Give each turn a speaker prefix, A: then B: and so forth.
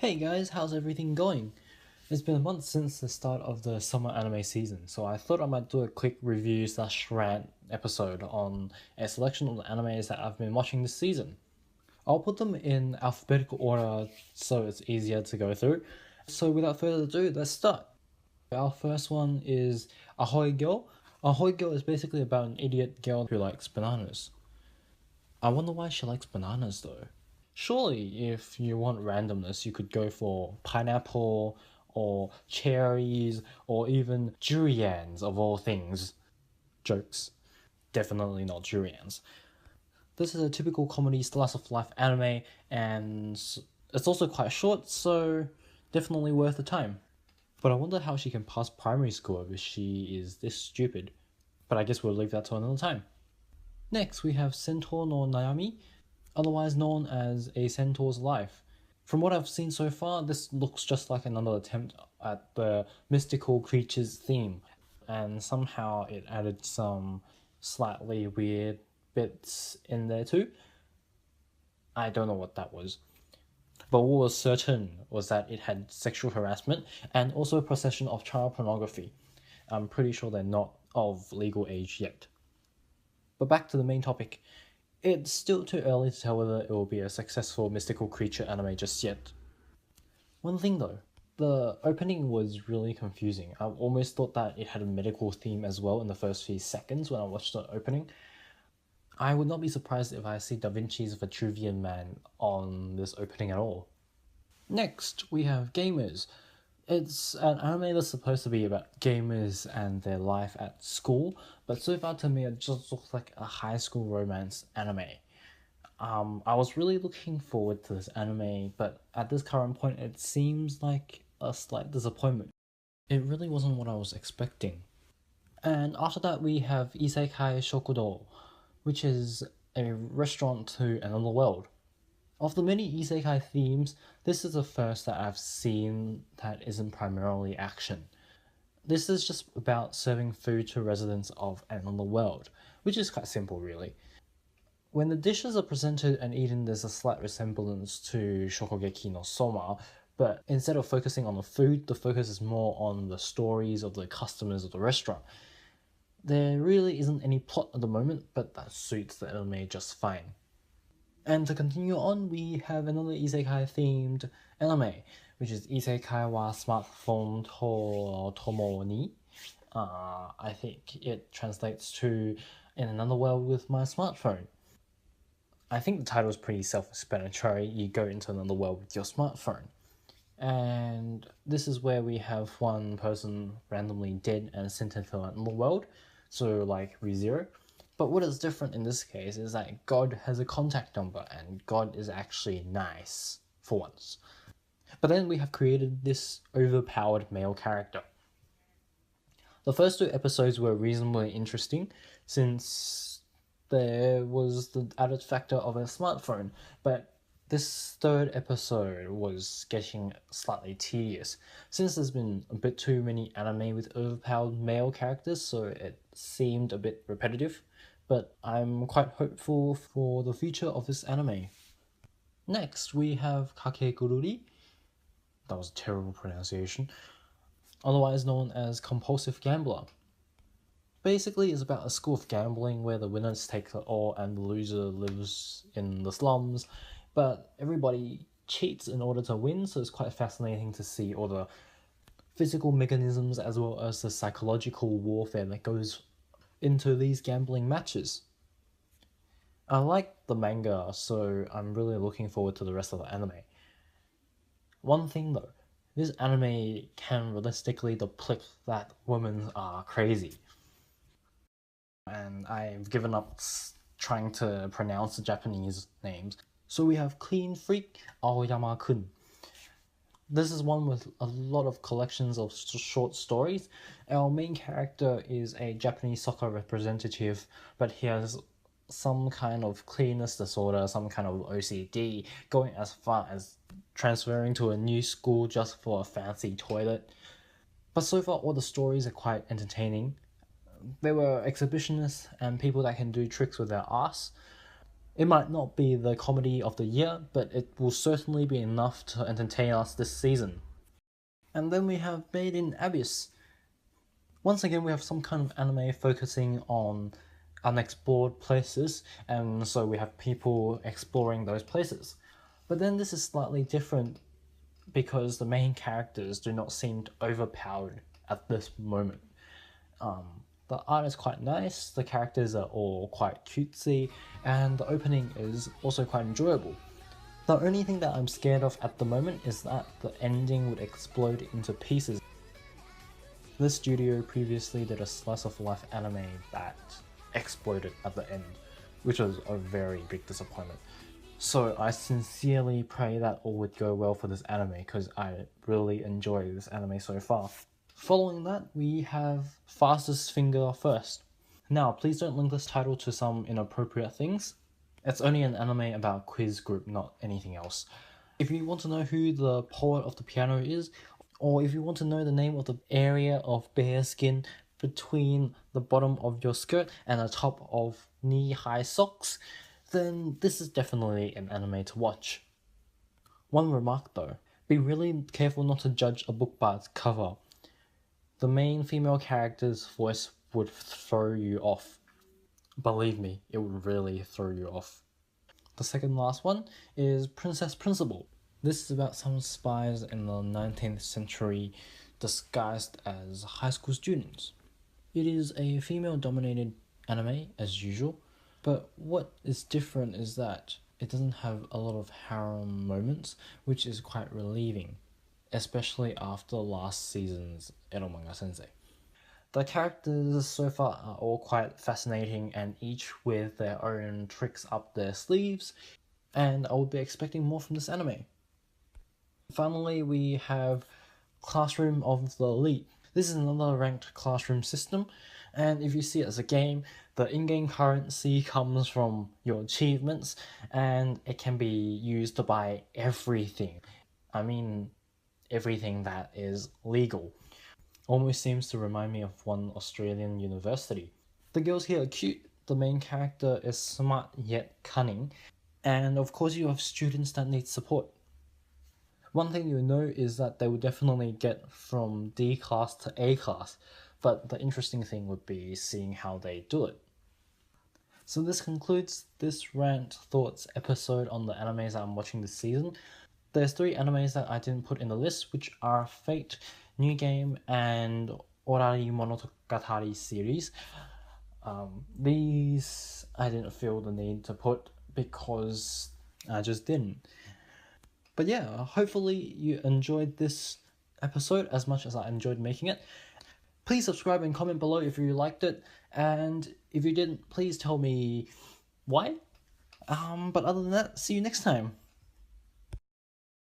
A: Hey guys, how's everything going? It's been a month since the start of the summer anime season, so I thought I might do a quick review slash rant episode on a selection of the animes that I've been watching this season. I'll put them in alphabetical order so it's easier to go through. So without further ado, let's start. Our first one is Ahoy Girl. Ahoy Girl is basically about an idiot girl who likes bananas. I wonder why she likes bananas though. Surely, if you want randomness, you could go for pineapple or cherries or even durians of all things. Jokes. Definitely not durians. This is a typical comedy slice of life anime, and it's also quite short, so definitely worth the time. But I wonder how she can pass primary school if she is this stupid. But I guess we'll leave that to another time. Next, we have Centaur no Nayami, otherwise known as A Centaur's Life. From what I've seen so far, this looks just like another attempt at the mystical creatures theme, and somehow it added some slightly weird bits in there too. I don't know what that was. But what was certain was that it had sexual harassment and also possession of child pornography. I'm pretty sure they're not of legal age yet. But back to the main topic. It's still too early to tell whether it will be a successful mystical creature anime just yet. One thing though, the opening was really confusing. I almost thought that it had a medical theme as well in the first few seconds when I watched the opening. I would not be surprised if I see Da Vinci's Vitruvian Man on this opening at all. Next, we have Gamers. It's an anime that's supposed to be about gamers and their life at school, but so far to me it just looks like a high school romance anime. I was really looking forward to this anime, but at this current point it seems like a slight disappointment. It really wasn't what I was expecting. And after that we have Isekai Shokudo, which is a restaurant to another world. Of the many isekai themes, this is the first that I've seen that isn't primarily action. This is just about serving food to residents of another world, which is quite simple really. When the dishes are presented and eaten, there's a slight resemblance to Shokugeki no Soma, but instead of focusing on the food, the focus is more on the stories of the customers of the restaurant. There really isn't any plot at the moment, but that suits the anime just fine. And to continue on, we have another isekai themed anime, which is Isekai wa Smartphone to Tomo ni. I think it translates to In Another World with My Smartphone. I think the title is pretty self-explanatory. You go into another world with your smartphone. And this is where we have one person randomly dead and sent into another world, so like ReZero. But what is different in this case is that God has a contact number and God is actually nice for once. But then we have created this overpowered male character. The first two episodes were reasonably interesting since there was the added factor of a smartphone, but this third episode was getting slightly tedious since there's been a bit too many anime with overpowered male characters, so it seemed a bit repetitive. But I'm quite hopeful for the future of this anime. Next, we have Kakegururi. That was a terrible pronunciation. Otherwise known as Compulsive Gambler. Basically, it's about a school of gambling where the winners take it all and the loser lives in the slums, but everybody cheats in order to win, so it's quite fascinating to see all the physical mechanisms as well as the psychological warfare that goes into these gambling matches. I like the manga, so I'm really looking forward to the rest of the anime. One thing though, this anime can realistically depict that women are crazy. And I've given up trying to pronounce the Japanese names. So we have Clean Freak Aoyama-kun. This is one with a lot of collections of short stories. Our main character is a Japanese soccer representative, but he has some kind of cleanness disorder, some kind of OCD, going as far as transferring to a new school just for a fancy toilet. But so far all the stories are quite entertaining. There were exhibitionists and people that can do tricks with their ass. It might not be the comedy of the year, but it will certainly be enough to entertain us this season. And then we have Made in Abyss. Once again, we have some kind of anime focusing on unexplored places, and so we have people exploring those places. But then this is slightly different because the main characters do not seem overpowered at this moment. The art is quite nice, the characters are all quite cutesy, and the opening is also quite enjoyable. The only thing that I'm scared of at the moment is that the ending would explode into pieces. This studio previously did a slice of life anime that exploded at the end, which was a very big disappointment. So I sincerely pray that all would go well for this anime because I really enjoy this anime so far. Following that, we have Fastest Finger First. Now, please don't link this title to some inappropriate things. It's only an anime about quiz group, not anything else. If you want to know who the poet of the piano is, or if you want to know the name of the area of bare skin between the bottom of your skirt and the top of knee-high socks, then this is definitely an anime to watch. One remark though, be really careful not to judge a book by its cover. The main female character's voice would throw you off. Believe me, it would really throw you off. The second last one is Princess Principal. This is about some spies in the 19th century disguised as high school students. It is a female-dominated anime, as usual, but what is different is that it doesn't have a lot of harem moments, which is quite relieving, especially after last season's Eromanga Sensei. The characters so far are all quite fascinating and each with their own tricks up their sleeves, and I would be expecting more from this anime. Finally, we have Classroom of the Elite. This is another ranked classroom system, and if you see it as a game, the in-game currency comes from your achievements, and it can be used to buy everything. I mean, everything that is legal. Almost seems to remind me of one Australian university. The girls here are cute, the main character is smart yet cunning, and of course you have students that need support. One thing you'll know is that they will definitely get from D class to A class, but the interesting thing would be seeing how they do it. So this concludes this Rant Thoughts episode on the animes that I'm watching this season. There's 3 animes that I didn't put in the list, which are Fate, New Game, and Orari Monogatari series. These I didn't feel the need to put because I just didn't. But yeah, hopefully you enjoyed this episode as much as I enjoyed making it. Please subscribe and comment below if you liked it, and if you didn't, please tell me why. But other than that, see you next time.